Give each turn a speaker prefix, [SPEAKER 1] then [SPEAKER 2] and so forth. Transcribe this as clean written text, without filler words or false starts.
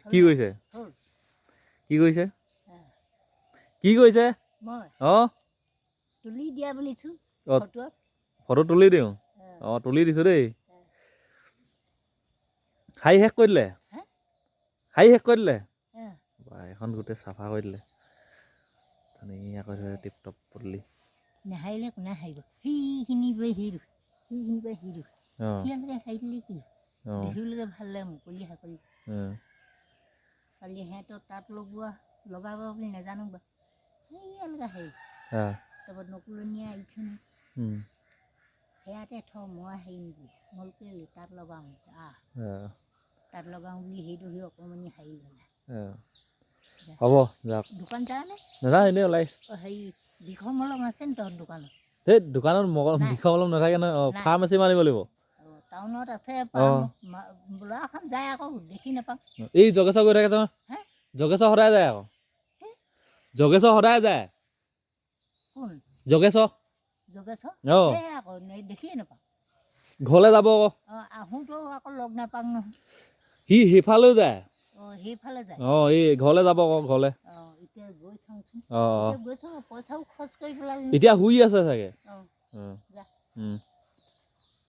[SPEAKER 1] কি কৈছে কি কৈছে কি কৈছে
[SPEAKER 2] মই
[SPEAKER 1] অঁ
[SPEAKER 2] তুলি দিয়া বুলিছো
[SPEAKER 1] অঁ ফটো তুলি দিওঁ অঁ তুলি দিছোঁ দেই হাই শেষ কৰি দিলে হাই শেষ কৰি দিলে এখন গোটেই চাফা কৰি দিলে ধুনীয়াকৈ ধৰে টিপ টপ পদূলি
[SPEAKER 2] নাহাৰিলে কোনে হাৰিব সেইখিনি গৈ হিৰো সেইখিনি গৈ হিৰো সিহঁতকে হাৰি দিলে কি দেখিবলৈকে ভাল লাগে মুকলি হাকলি কালি সিহঁতৰ তাঁত লগাব বুলি নাজানো বাৰু সেইয়ালৈকে হেৰি তাৰপৰা নকুলনীয়ে আহিছে নি সেয়াতে মই হেৰি নেকি মই কেলৈ তাঁত লগাওঁ তাঁত লগাওঁ বুলি সেইটো সি অকণমানি হাৰি ল'লে
[SPEAKER 1] হ'ব যাওক
[SPEAKER 2] দোকান যাৱনে
[SPEAKER 1] নাযাওঁ এনেই ওলাইছোঁ
[SPEAKER 2] হেৰি বিষৰ মলম আছে নি তহঁতৰ দোকানত
[SPEAKER 1] সেই দোকানত বিষৰ মলম নাথাকে নহয় ফাৰ্মাচী মাৰিব লাগিব
[SPEAKER 2] টাউনত আছে ল'ৰাখন যায় আকৌ দেখি নাপাওঁ
[SPEAKER 1] এই জগেশ্বৰ গৈ থাকে নহয় জগেশ্বৰ সদায় যায় আকৌ জগেশ্বৰ সদায় যায়
[SPEAKER 2] কোন
[SPEAKER 1] জগেশ্বৰ
[SPEAKER 2] অঁ আকৌ দেখিয়ে নাপাওঁ
[SPEAKER 1] ঘৰলৈ যাব আকৌ
[SPEAKER 2] আহোঁতেও আকৌ লগ নাপাওঁ নহয়
[SPEAKER 1] সি সেইফালেও যায়
[SPEAKER 2] সেইফালে যায়
[SPEAKER 1] এই ঘৰলৈ যাব আকৌ ঘৰলৈ
[SPEAKER 2] এতিয়া গৈ চাওঁচোন
[SPEAKER 1] অঁ
[SPEAKER 2] গৈ চাওঁ পইচাও খৰচ কৰি পেলালোঁ
[SPEAKER 1] এতিয়া শুই আছে চাগে
[SPEAKER 2] যা